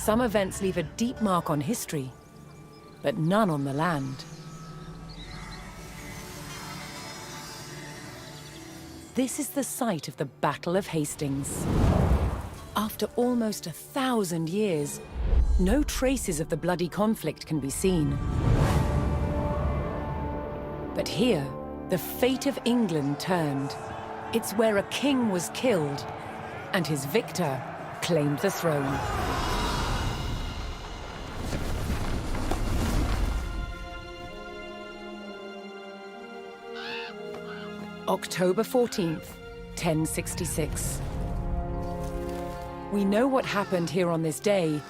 Some events leave a deep mark on history, but none on the land. This is the site of the Battle of Hastings. After almost 1,000 years, no traces of the bloody conflict can be seen. But here, the fate of England turned. It's where a king was killed, and his victor claimed the throne. October 14th, 1066. We know what happened here on this day,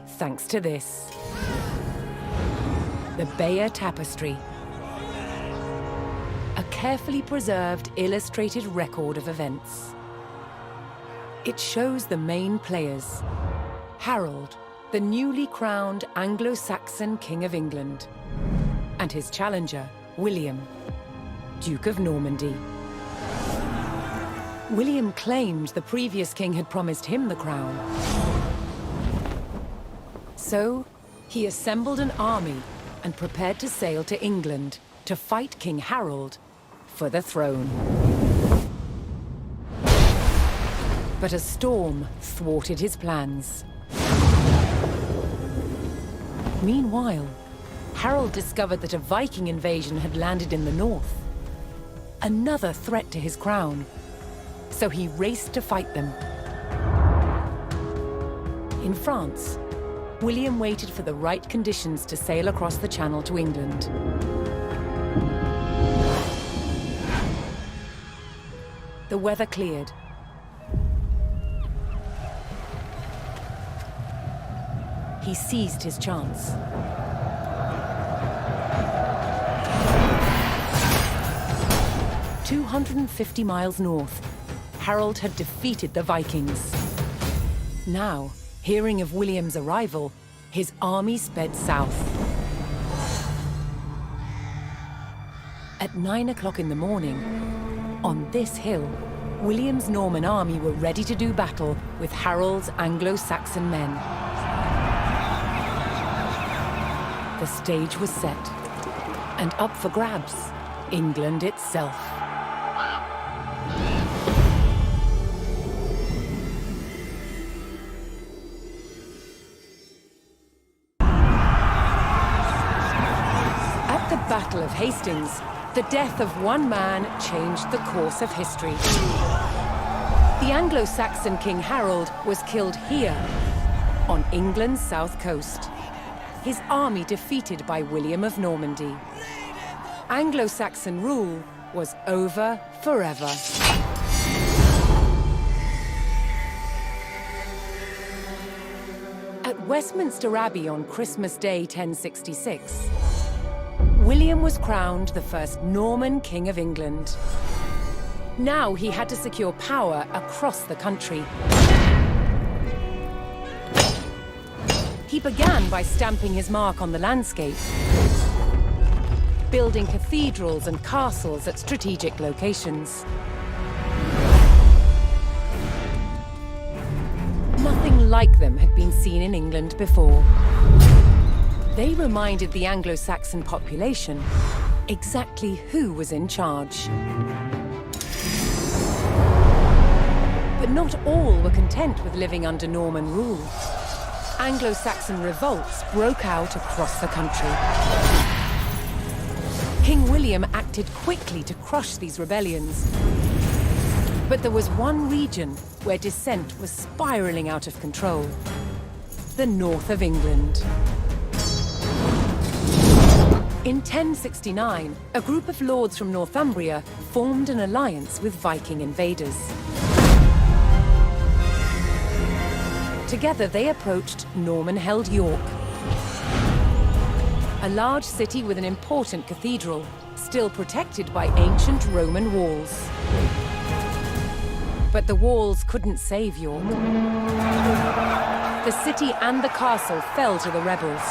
thanks to this. The Bayeux Tapestry. A carefully preserved, illustrated record of events. It shows the main players. Harold, the newly crowned Anglo-Saxon King of England, and his challenger, William, Duke of Normandy. William claimed the previous king had promised him the crown. So, he assembled an army and prepared to sail to England to fight King Harold for the throne. But a storm thwarted his plans. Meanwhile, Harold discovered that a Viking invasion had landed in the north. Another threat to his crown. So he raced to fight them. In France, William waited for the right conditions to sail across the Channel to England. The weather cleared. He seized his chance. 250 miles north, Harold had defeated the Vikings. Now, hearing of William's arrival, his army sped south. At 9 o'clock in the morning, on this hill, William's Norman army were ready to do battle with Harold's Anglo-Saxon men. The stage was set, and up for grabs, England itself. At the Battle of Hastings, the death of one man changed the course of history. The Anglo-Saxon King Harold was killed here, on England's south coast. His army defeated by William of Normandy. Anglo-Saxon rule was over forever. At Westminster Abbey on Christmas Day 1066, William was crowned the first Norman King of England. Now he had to secure power across the country. He began by stamping his mark on the landscape, building cathedrals and castles at strategic locations. Nothing like them had been seen in England before. They reminded the Anglo-Saxon population exactly who was in charge. But not all were content with living under Norman rule. Anglo-Saxon revolts broke out across the country. King William acted quickly to crush these rebellions. But there was one region where dissent was spiraling out of control: the north of England. In 1069, a group of lords from Northumbria formed an alliance with Viking invaders. Together they approached Norman-held York, a large city with an important cathedral, still protected by ancient Roman walls. But the walls couldn't save York. The city and the castle fell to the rebels.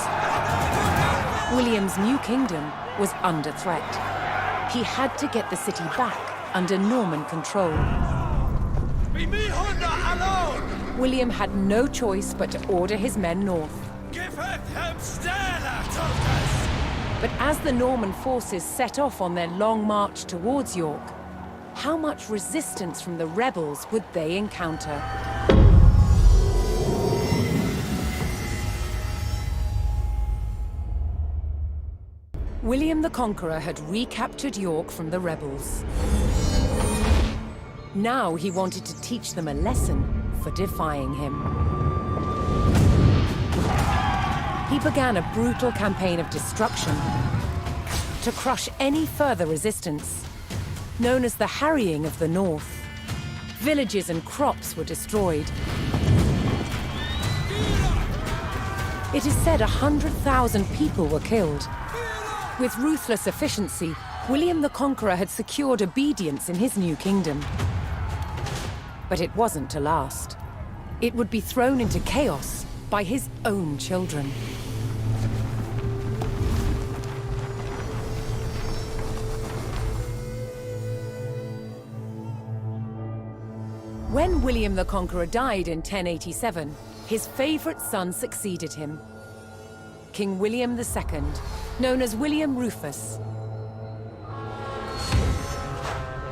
William's new kingdom was under threat. He had to get the city back under Norman control. Be me, Honda, alone! William had no choice but to order his men north. But as the Norman forces set off on their long march towards York, how much resistance from the rebels would they encounter? William the Conqueror had recaptured York from the rebels. Now he wanted to teach them a lesson for defying him. He began a brutal campaign of destruction to crush any further resistance, known as the Harrying of the North. Villages and crops were destroyed. It is said 100,000 people were killed. With ruthless efficiency, William the Conqueror had secured obedience in his new kingdom. But it wasn't to last. It would be thrown into chaos by his own children. When William the Conqueror died in 1087, his favorite son succeeded him, King William II, known as William Rufus.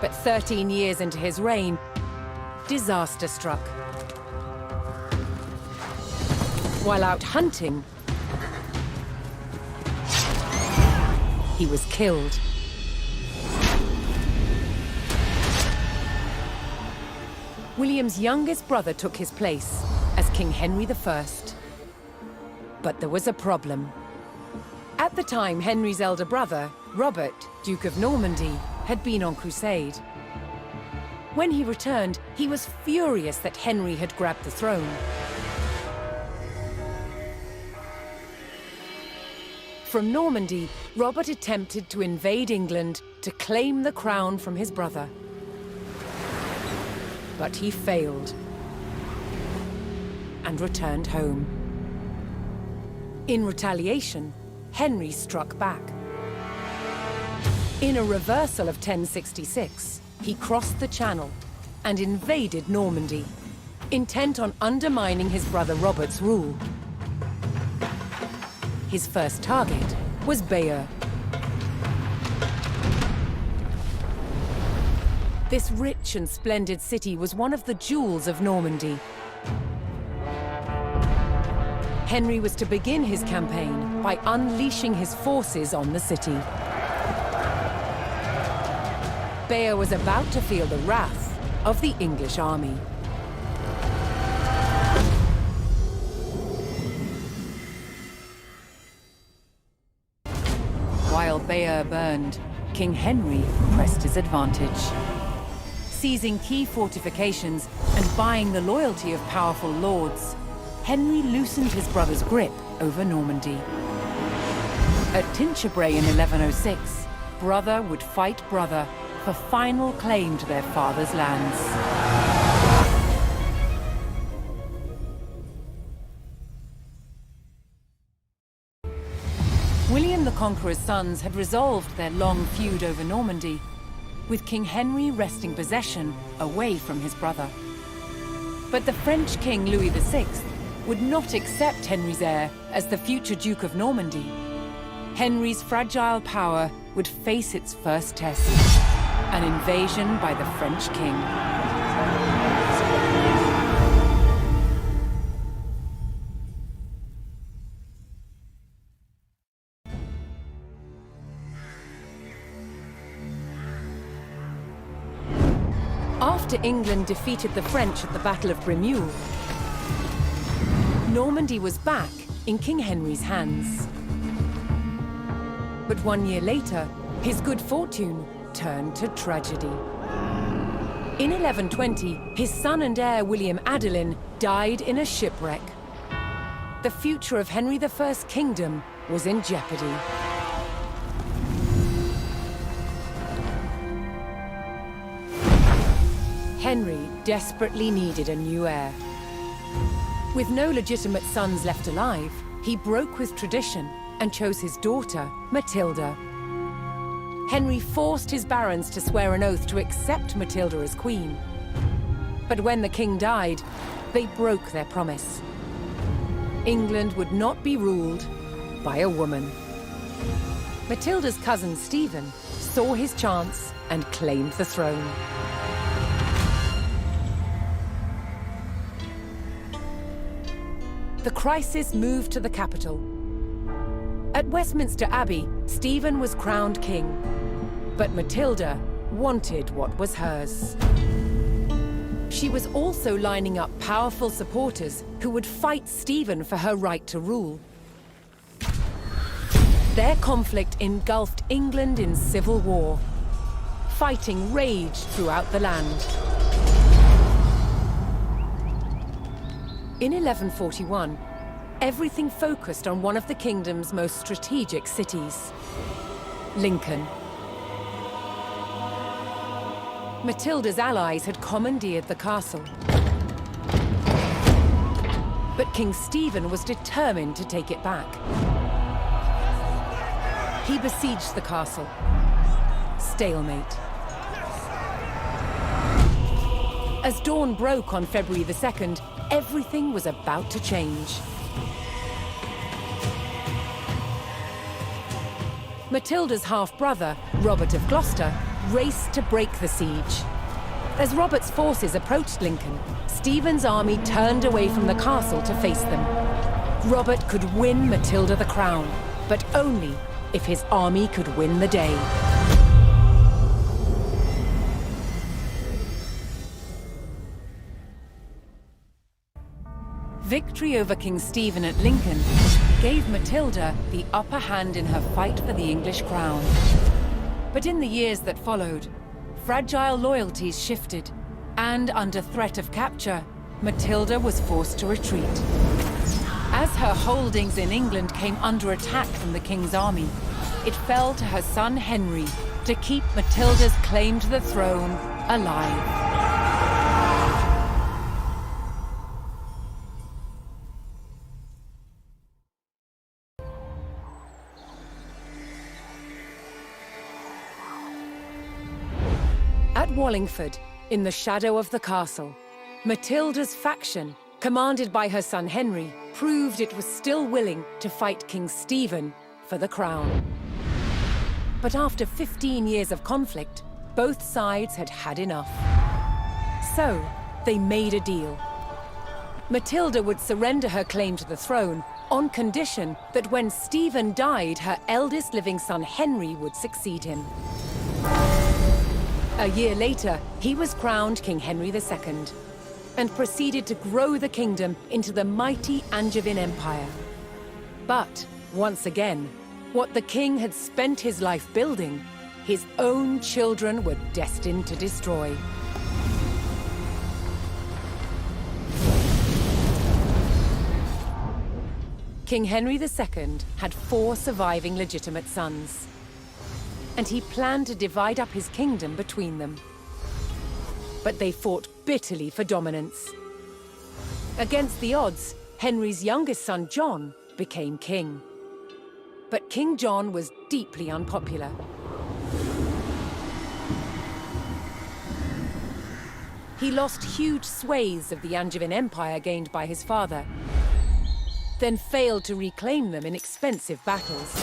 But 13 years into his reign, disaster struck. While out hunting, he was killed. William's youngest brother took his place as King Henry I. But there was a problem. At the time, Henry's elder brother, Robert, Duke of Normandy, had been on crusade. When he returned, he was furious that Henry had grabbed the throne. From Normandy, Robert attempted to invade England to claim the crown from his brother. But he failed and returned home. In retaliation, Henry struck back. In a reversal of 1066, he crossed the Channel and invaded Normandy, intent on undermining his brother Robert's rule. His first target was Bayeux. This rich and splendid city was one of the jewels of Normandy. Henry was to begin his campaign by unleashing his forces on the city. Bayeux was about to feel the wrath of the English army. While Bayeux burned, King Henry pressed his advantage. Seizing key fortifications and buying the loyalty of powerful lords, Henry loosened his brother's grip over Normandy. At Tinchebray in 1106, brother would fight brother for final claim to their father's lands. William the Conqueror's sons had resolved their long feud over Normandy, with King Henry wresting possession away from his brother. But the French King Louis VI would not accept Henry's heir as the future Duke of Normandy. Henry's fragile power would face its first test, an invasion by the French king. After England defeated the French at the Battle of Bremule, Normandy was back in King Henry's hands. But 1 year later, his good fortune turned to tragedy. In 1120, his son and heir William Adelin died in a shipwreck. The future of Henry I's kingdom was in jeopardy. Henry desperately needed a new heir. With no legitimate sons left alive, he broke with tradition and chose his daughter, Matilda. Henry forced his barons to swear an oath to accept Matilda as queen. But when the king died, they broke their promise. England would not be ruled by a woman. Matilda's cousin Stephen saw his chance and claimed the throne. The crisis moved to the capital. At Westminster Abbey, Stephen was crowned king, but Matilda wanted what was hers. She was also lining up powerful supporters who would fight Stephen for her right to rule. Their conflict engulfed England in civil war. Fighting raged throughout the land. In 1141, everything focused on one of the kingdom's most strategic cities, Lincoln. Matilda's allies had commandeered the castle. But King Stephen was determined to take it back. He besieged the castle. Stalemate. As dawn broke on February the 2nd, everything was about to change. Matilda's half-brother, Robert of Gloucester, raced to break the siege. As Robert's forces approached Lincoln, Stephen's army turned away from the castle to face them. Robert could win Matilda the crown, but only if his army could win the day. Victory over King Stephen at Lincoln gave Matilda the upper hand in her fight for the English crown. But in the years that followed, fragile loyalties shifted, and under threat of capture, Matilda was forced to retreat. As her holdings in England came under attack from the king's army, it fell to her son Henry to keep Matilda's claim to the throne alive. At Wallingford, in the shadow of the castle, Matilda's faction, commanded by her son Henry, proved it was still willing to fight King Stephen for the crown. But after 15 years of conflict, both sides had had enough. So, they made a deal. Matilda would surrender her claim to the throne on condition that when Stephen died, her eldest living son Henry would succeed him. A year later, he was crowned King Henry II and proceeded to grow the kingdom into the mighty Angevin Empire. But, once again, what the king had spent his life building, his own children were destined to destroy. King Henry II had 4 surviving legitimate sons, and he planned to divide up his kingdom between them. But they fought bitterly for dominance. Against the odds, Henry's youngest son, John, became king. But King John was deeply unpopular. He lost huge swathes of the Angevin Empire gained by his father, then failed to reclaim them in expensive battles.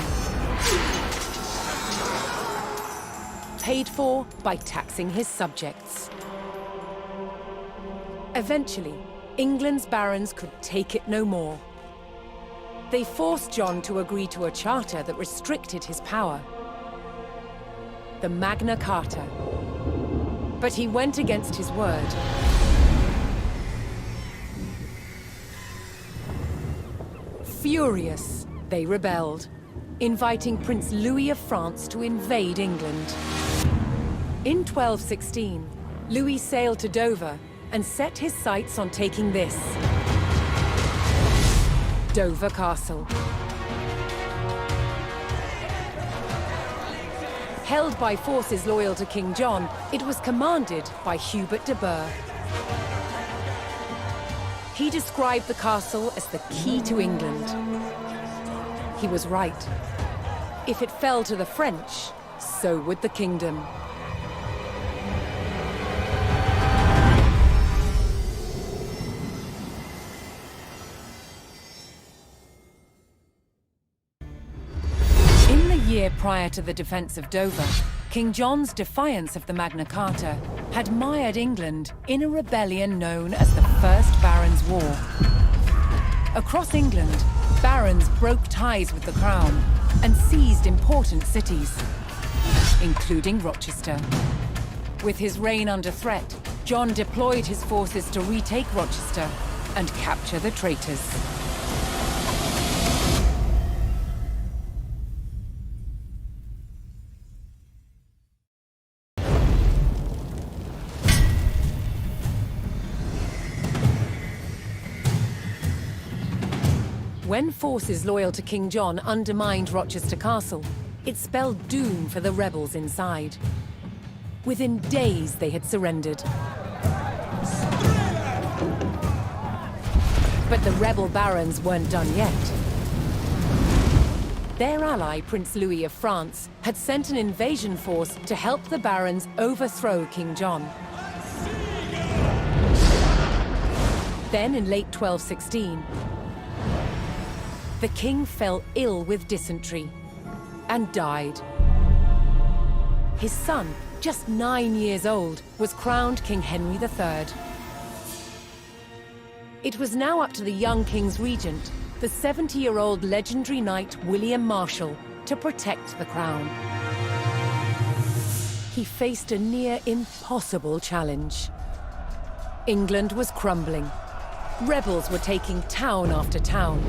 Paid for by taxing his subjects. Eventually, England's barons could take it no more. They forced John to agree to a charter that restricted his power, the Magna Carta. But he went against his word. Furious, they rebelled, inviting Prince Louis of France to invade England. In 1216, Louis sailed to Dover and set his sights on taking this, Dover Castle. Held by forces loyal to King John, it was commanded by Hubert de Burgh. He described the castle as the key to England. He was right. If it fell to the French, so would the kingdom. prior to the defense of Dover, King John's defiance of the Magna Carta had mired England in a rebellion known as the First Barons' War. Across England, barons broke ties with the crown and seized important cities, including Rochester. With his reign under threat, John deployed his forces to retake Rochester and capture the traitors. When forces loyal to King John undermined Rochester Castle, it spelled doom for the rebels inside. Within days, they had surrendered. But the rebel barons weren't done yet. Their ally, Prince Louis of France, had sent an invasion force to help the barons overthrow King John. Then, in late 1216, the king fell ill with dysentery and died. His son, just 9 years old, was crowned King Henry III. It was now up to the young king's regent, the 70-year-old legendary knight William Marshal, to protect the crown. He faced a near impossible challenge. England was crumbling. Rebels were taking town after town.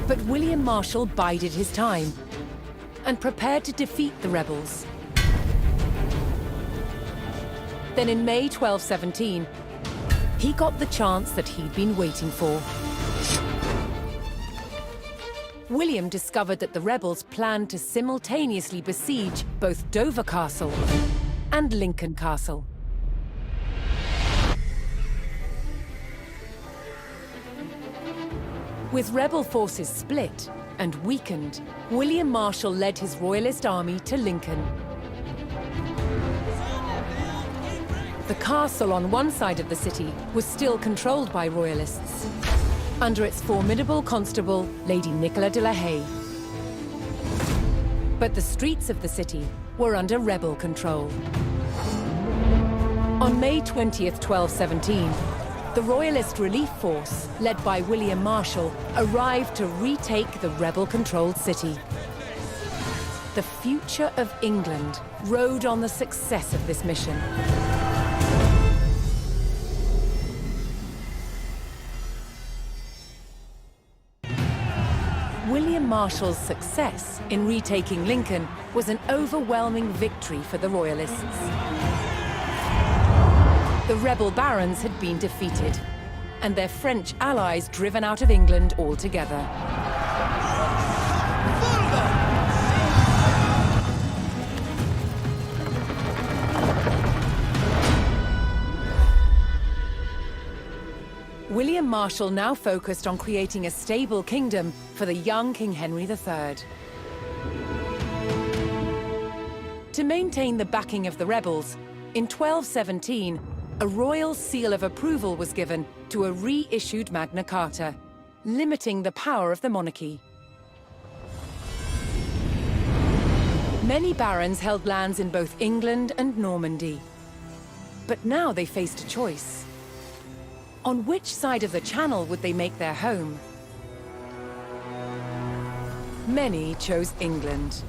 But William Marshal bided his time and prepared to defeat the rebels. Then in May 1217, he got the chance that he'd been waiting for. William discovered that the rebels planned to simultaneously besiege both Dover Castle and Lincoln Castle. With rebel forces split and weakened, William Marshal led his royalist army to Lincoln. The castle on one side of the city was still controlled by royalists, under its formidable constable, Lady Nicola de la Haye. But the streets of the city were under rebel control. On May 20th, 1217, the Royalist Relief Force, led by William Marshal, arrived to retake the rebel-controlled city. The future of England rode on the success of this mission. William Marshal's success in retaking Lincoln was an overwhelming victory for the Royalists. The rebel barons had been defeated, and their French allies driven out of England altogether. William Marshal now focused on creating a stable kingdom for the young King Henry III. To maintain the backing of the rebels, in 1217, a royal seal of approval was given to a reissued Magna Carta, limiting the power of the monarchy. Many barons held lands in both England and Normandy. But now they faced a choice. On which side of the Channel would they make their home? Many chose England.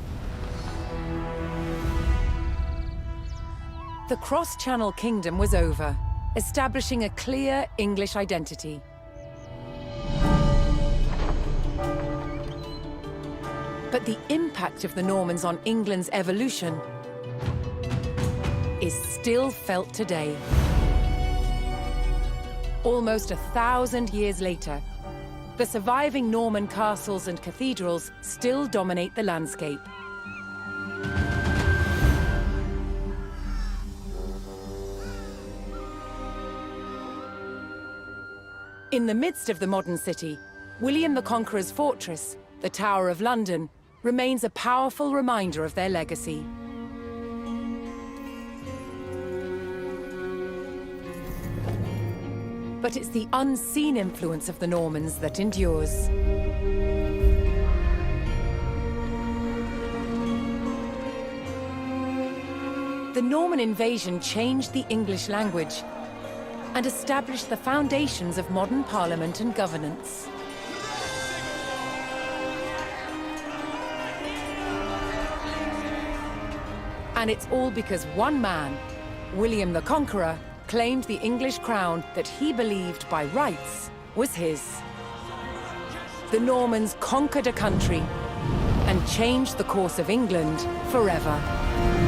The cross-Channel kingdom was over, establishing a clear English identity. But the impact of the Normans on England's evolution is still felt today. Almost 1,000 years later, the surviving Norman castles and cathedrals still dominate the landscape. In the midst of the modern city, William the Conqueror's fortress, the Tower of London, remains a powerful reminder of their legacy. But it's the unseen influence of the Normans that endures. The Norman invasion changed the English language and established the foundations of modern parliament and governance. And it's all because one man, William the Conqueror, claimed the English crown that he believed by rights was his. The Normans conquered a country and changed the course of England forever.